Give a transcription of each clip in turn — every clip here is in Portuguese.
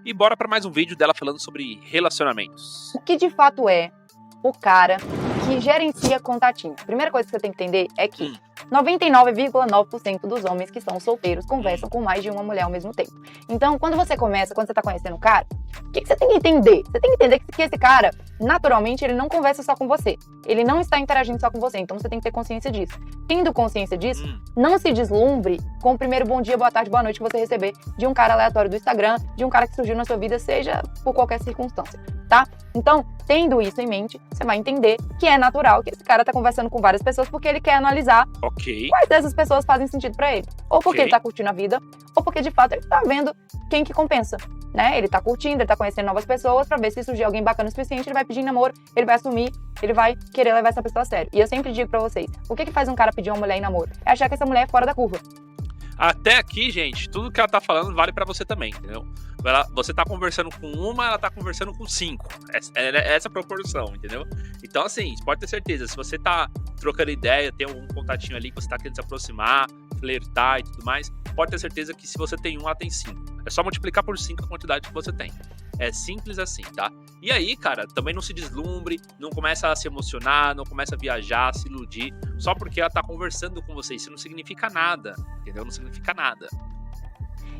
E bora pra mais um vídeo dela falando sobre relacionamentos. O que de fato é o cara que gerencia contatinho? Primeira coisa que você tem que entender é que 99,9% dos homens que são solteiros conversam com mais de uma mulher ao mesmo tempo. Então, quando você tá conhecendo o cara, o que você tem que entender? Você tem que entender que esse cara, naturalmente, ele não conversa só com você. Ele não está interagindo só com você. Então, você tem que ter consciência disso. Tendo consciência disso, não se deslumbre com o primeiro bom dia, boa tarde, boa noite que você receber de um cara aleatório do Instagram, de um cara que surgiu na sua vida, seja por qualquer circunstância, tá? Então, tendo isso em mente, você vai entender que é natural que esse cara tá conversando com várias pessoas porque ele quer analisar quais dessas pessoas fazem sentido pra ele. Ou porque ele tá curtindo a vida, ou porque de fato ele tá vendo quem que compensa, né? Ele tá curtindo, ele tá conhecendo novas pessoas pra ver se surgir alguém bacana o suficiente, ele vai pedir namoro, ele vai assumir, ele vai querer levar essa pessoa a sério. E eu sempre digo pra vocês, o que faz um cara pedir uma mulher em namoro? É achar que essa mulher é fora da curva. Até aqui, gente, tudo que ela tá falando vale pra você também, entendeu? Você tá conversando com uma, ela tá conversando com 5. Essa proporção, entendeu? Então, assim, você pode ter certeza, se você tá trocando ideia, tem algum contatinho ali que você tá querendo se aproximar, flertar e tudo mais, pode ter certeza que se você tem 1, ela tem 5. É só multiplicar por 5 a quantidade que você tem. É simples assim, tá? E aí, cara, também não se deslumbre, não começa a se emocionar, não começa a viajar, se iludir, só porque ela tá conversando com você. Isso não significa nada, entendeu? Não significa nada.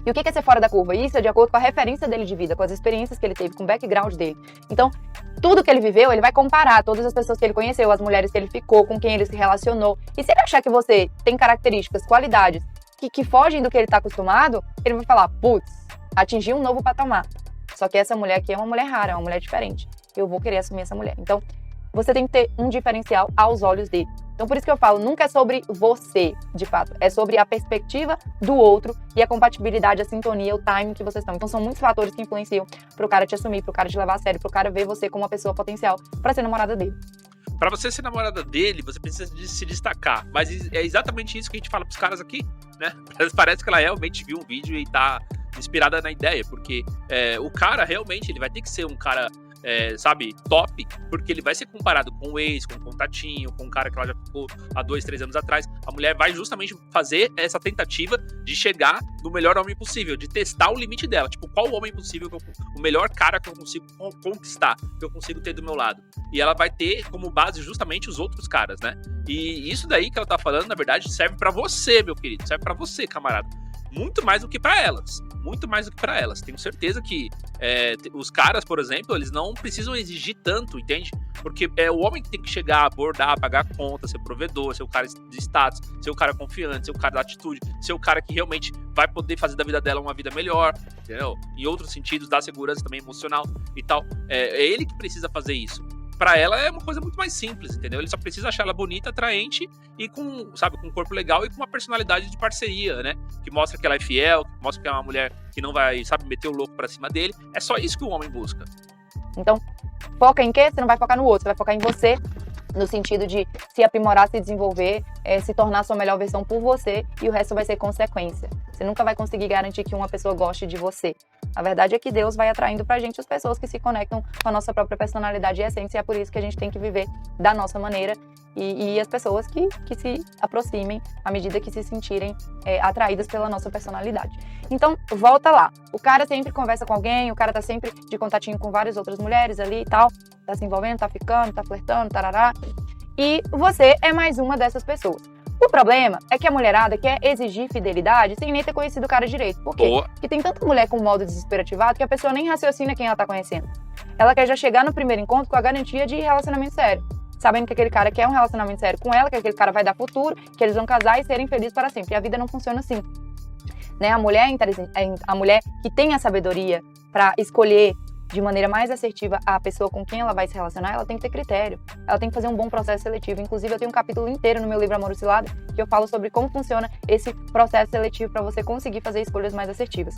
E o que é ser fora da curva? Isso é de acordo com a referência dele de vida, com as experiências que ele teve, com o background dele. Então, tudo que ele viveu, ele vai comparar todas as pessoas que ele conheceu, as mulheres que ele ficou, com quem ele se relacionou. E se ele achar que você tem características, qualidades que fogem do que ele tá acostumado, ele vai falar, putz, atingi um novo patamar. Só que essa mulher aqui é uma mulher rara, é uma mulher diferente. Eu vou querer assumir essa mulher. Então, você tem que ter um diferencial aos olhos dele. Então, por isso que eu falo, nunca é sobre você, de fato. É sobre a perspectiva do outro e a compatibilidade, a sintonia, o timing que vocês estão. Então, são muitos fatores que influenciam pro cara te assumir, pro cara te levar a sério, pro cara ver você como uma pessoa potencial pra ser namorada dele. Pra você ser namorada dele, você precisa se destacar. Mas é exatamente isso que a gente fala pros caras aqui, né? Parece que ela realmente viu um vídeo e tá inspirada na ideia. Porque o cara, realmente, ele vai ter que ser um cara... sabe, top, porque ele vai ser comparado com o ex, com o contatinho, com o cara que ela já ficou há 2, 3 anos atrás. A mulher vai justamente fazer essa tentativa de chegar no melhor homem possível, de testar o limite dela. Tipo, qual o homem possível, o melhor cara que eu consigo conquistar, que eu consigo ter do meu lado. E ela vai ter como base justamente os outros caras, né? E isso daí que ela tá falando, na verdade, serve pra você, meu querido, serve pra você, camarada. Muito mais do que pra elas. Muito mais do que pra elas. Tenho certeza que os caras, por exemplo, eles não precisam exigir tanto, entende? Porque é o homem que tem que chegar, abordar, pagar conta, ser provedor, ser o cara de status, ser o cara confiante, ser o cara da atitude, ser o cara que realmente vai poder fazer da vida dela uma vida melhor, entendeu? Em outros sentidos, dar segurança também emocional e tal. É ele que precisa fazer isso. Pra ela é uma coisa muito mais simples, entendeu? Ele só precisa achar ela bonita, atraente e com, sabe, com um corpo legal e com uma personalidade de parceria, né? Que mostra que ela é fiel, que mostra que é uma mulher que não vai, sabe, meter o louco pra cima dele. É só isso que o homem busca. Então, foca em quê? Você não vai focar no outro, você vai focar em você, no sentido de se aprimorar, se desenvolver, se tornar a sua melhor versão por você, e o resto vai ser consequência. Você nunca vai conseguir garantir que uma pessoa goste de você. A verdade é que Deus vai atraindo pra gente as pessoas que se conectam com a nossa própria personalidade e essência, e é por isso que a gente tem que viver da nossa maneira, e as pessoas que se aproximem à medida que se sentirem atraídas pela nossa personalidade. Então, volta lá. O cara sempre conversa com alguém, o cara tá sempre de contatinho com várias outras mulheres ali e tal, tá se envolvendo, tá ficando, tá flertando, tarará. E você é mais uma dessas pessoas. O problema é que a mulherada quer exigir fidelidade sem nem ter conhecido o cara direito. Por quê? Porque tem tanta mulher com modo desesperativado que a pessoa nem raciocina quem ela tá conhecendo. Ela quer já chegar no primeiro encontro com a garantia de relacionamento sério, sabendo que aquele cara quer um relacionamento sério com ela, que aquele cara vai dar futuro, que eles vão casar e serem felizes para sempre. E a vida não funciona assim. Né? A mulher a mulher que tem a sabedoria para escolher de maneira mais assertiva a pessoa com quem ela vai se relacionar, ela tem que ter critério. Ela tem que fazer um bom processo seletivo. Inclusive, eu tenho um capítulo inteiro no meu livro Amor ou Cilada que eu falo sobre como funciona esse processo seletivo para você conseguir fazer escolhas mais assertivas.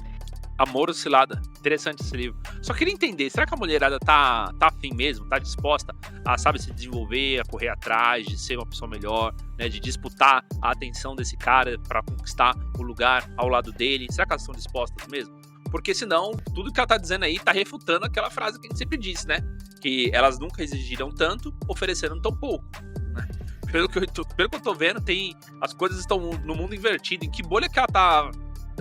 Amor ou Cilada, interessante esse livro. Só queria entender, será que a mulherada tá afim mesmo, tá disposta a, sabe, se desenvolver, a correr atrás, de ser uma pessoa melhor, né, de disputar a atenção desse cara para conquistar o lugar ao lado dele? Será que elas estão dispostas mesmo? Porque senão, tudo que ela tá dizendo aí tá refutando aquela frase que a gente sempre disse, né? Que elas nunca exigiram tanto, ofereceram tão pouco, né? Pelo que eu tô vendo, as coisas estão no mundo invertido. Em que bolha que ela tá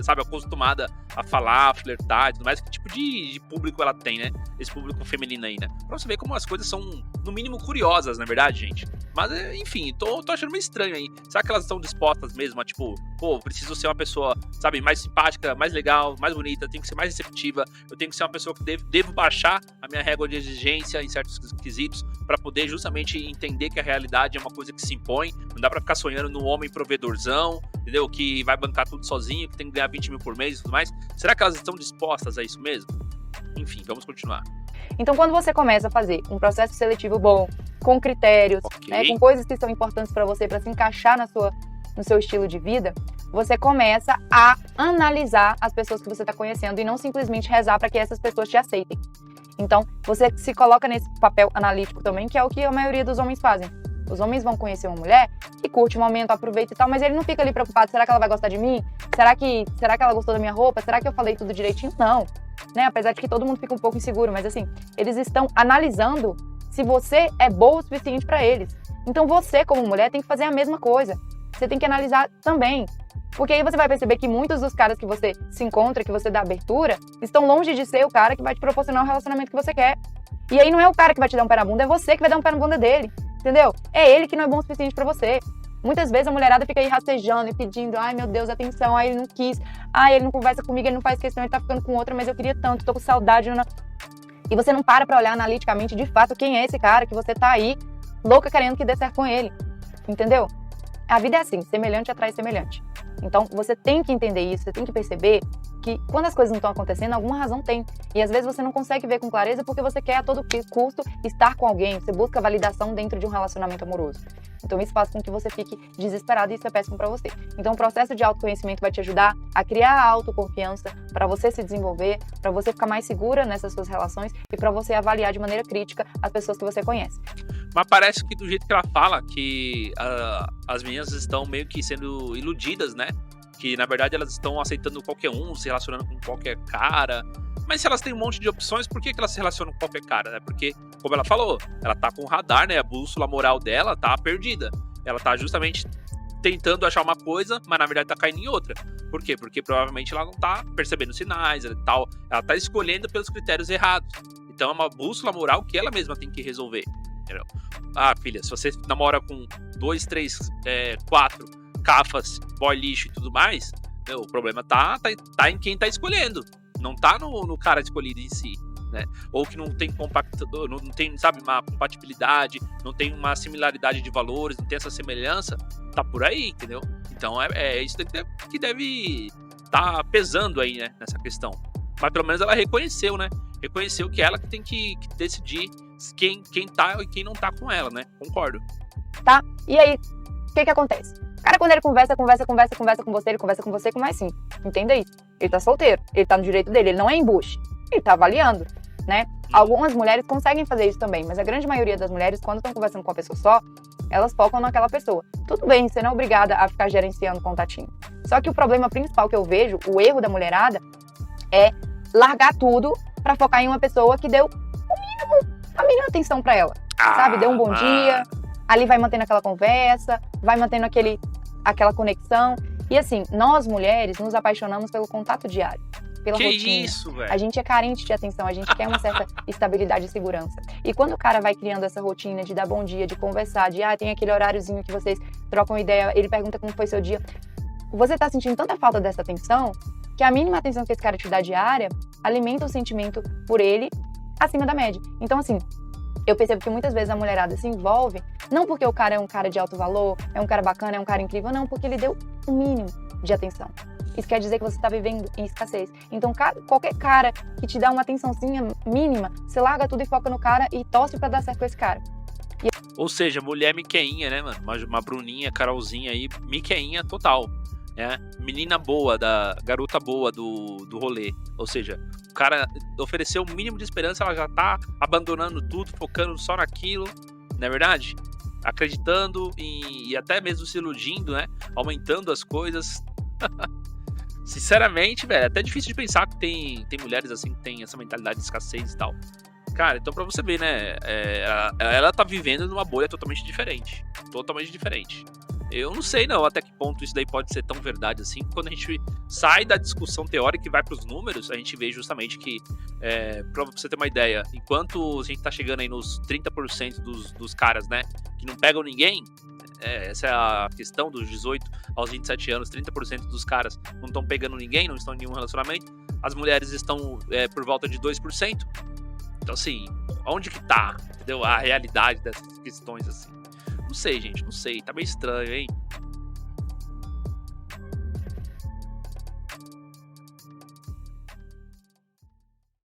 sabe, acostumada a falar, a flertar e tudo mais, que tipo de público ela tem, né? Esse público feminino aí, né? Pra você ver como as coisas são, no mínimo, curiosas, na verdade, gente. Mas, enfim, tô achando meio estranho aí. Será que elas estão dispostas mesmo a, tipo, pô, preciso ser uma pessoa, sabe, mais simpática, mais legal, mais bonita, tenho que ser mais receptiva, eu tenho que ser uma pessoa que devo baixar a minha régua de exigência em certos quesitos pra poder justamente entender que a realidade é uma coisa que se impõe, não dá pra ficar sonhando no homem provedorzão, entendeu? Que vai bancar tudo sozinho, que tem que ganhar 20 mil por mês e tudo mais. Será que elas estão dispostas a isso mesmo? Enfim, vamos continuar. Então, quando você começa a fazer um processo seletivo bom, com critérios, né, com coisas que são importantes para você, para se encaixar no seu estilo de vida, você começa a analisar as pessoas que você está conhecendo e não simplesmente rezar para que essas pessoas te aceitem. Então, você se coloca nesse papel analítico também, que é o que a maioria dos homens fazem. Os homens vão conhecer uma mulher e curte o momento, aproveita e tal, mas ele não fica ali preocupado, será que ela vai gostar de mim? Será que ela gostou da minha roupa? Será que eu falei tudo direitinho? Não, né? Apesar de que todo mundo fica um pouco inseguro, mas assim, eles estão analisando se você é boa o suficiente para eles. Então você, como mulher, tem que fazer a mesma coisa. Você tem que analisar também. Porque aí você vai perceber que muitos dos caras que você se encontra, que você dá abertura, estão longe de ser o cara que vai te proporcionar o relacionamento que você quer. E aí não é o cara que vai te dar um pé na bunda, é você que vai dar um pé na bunda dele. Entendeu? É ele que não é bom o suficiente pra você. Muitas vezes a mulherada fica aí rastejando e pedindo, ai meu Deus, atenção, ai ele não quis, ai ele não conversa comigo, ele não faz questão, ele tá ficando com outra, mas eu queria tanto, tô com saudade. E você não para pra olhar analiticamente de fato quem é esse cara que você tá aí louca querendo que dê certo com ele. Entendeu? A vida é assim, semelhante atrai semelhante. Então, você tem que entender isso, você tem que perceber que quando as coisas não estão acontecendo, alguma razão tem. E às vezes você não consegue ver com clareza porque você quer a todo custo estar com alguém, você busca validação dentro de um relacionamento amoroso. Então isso faz com que você fique desesperado e isso é péssimo pra você. Então o processo de autoconhecimento vai te ajudar a criar a autoconfiança para você se desenvolver, para você ficar mais segura nessas suas relações e para você avaliar de maneira crítica as pessoas que você conhece. Mas parece que do jeito que ela fala, que as meninas estão meio que sendo iludidas, né? Que na verdade elas estão aceitando qualquer um, se relacionando com qualquer cara. Mas se elas têm um monte de opções, por que elas se relacionam com qualquer cara, né? Porque, como ela falou, ela tá com o radar, né? A bússola moral dela tá perdida. Ela tá justamente tentando achar uma coisa, mas na verdade tá caindo em outra. Por quê? Porque provavelmente ela não tá percebendo sinais e tal. Ela tá escolhendo pelos critérios errados. Então é uma bússola moral que ela mesma tem que resolver. Entendeu? Ah, filha, se você namora com 2, 3, 4 cafas, boy lixo e tudo mais, o problema tá em quem tá escolhendo. Não tá no cara escolhido em si, né? Ou que não tem não tem, sabe, uma compatibilidade, não tem uma similaridade de valores, não tem essa semelhança, tá por aí, entendeu? Então é isso que deve tá pesando aí, né, nessa questão. Mas pelo menos ela reconheceu, né? Reconheceu que ela que tem que decidir quem tá e quem não tá com ela, né? Concordo. Tá? E aí, o que acontece? O cara, quando ele conversa com você, ele conversa com você com mais 5. Entenda isso. Ele tá solteiro, ele tá no direito dele, ele não é embuste. Ele tá avaliando, né? Algumas mulheres conseguem fazer isso também, mas a grande maioria das mulheres, quando estão conversando com uma pessoa só, elas focam naquela pessoa. Tudo bem, você não é obrigada a ficar gerenciando contatinho. Só que o problema principal que eu vejo, o erro da mulherada, é largar tudo pra focar em uma pessoa que deu a mínima atenção pra ela, sabe? Deu um bom dia, ali vai mantendo aquela conversa, vai mantendo aquela conexão. E assim, nós mulheres nos apaixonamos pelo contato diário, pela rotina. Isso, velho? A gente é carente de atenção, a gente quer uma certa estabilidade e segurança. E quando o cara vai criando essa rotina de dar bom dia, de conversar, de tem aquele horáriozinho que vocês trocam ideia, ele pergunta como foi seu dia, você tá sentindo tanta falta dessa atenção que a mínima atenção que esse cara te dá diária alimenta o sentimento por ele acima da média. Então assim, eu percebo que muitas vezes a mulherada se envolve, não porque o cara é um cara de alto valor, é um cara bacana, é um cara incrível, não, porque ele deu o mínimo de atenção. Isso quer dizer que você está vivendo em escassez. Então, qualquer cara que te dá uma atençãozinha mínima, você larga tudo e foca no cara e torce pra dar certo com esse cara. Ou seja, mulher miqueinha, né, mano? Uma Bruninha, Carolzinha aí, miqueinha total. Né? Menina boa, garota boa do rolê. Ou seja, o cara ofereceu o mínimo de esperança, ela já tá abandonando tudo, focando só naquilo, não é verdade? Acreditando e até mesmo se iludindo, né? Aumentando as coisas. Sinceramente, velho, é até difícil de pensar que tem mulheres assim que tem essa mentalidade de escassez e tal. Cara, então pra você ver, né? Ela tá vivendo numa bolha totalmente diferente. Totalmente diferente. Eu não sei não até que ponto isso daí pode ser tão verdade assim, quando a gente sai da discussão teórica e vai para os números, a gente vê justamente que, pra você ter uma ideia, enquanto a gente tá chegando aí nos 30% dos caras, né, que não pegam ninguém, essa é a questão dos 18 aos 27 anos, 30% dos caras não estão pegando ninguém, não estão em nenhum relacionamento, as mulheres estão por volta de 2%. Então, assim, onde que tá, entendeu? A realidade dessas questões, assim. Não sei, gente, não sei. Tá meio estranho, hein?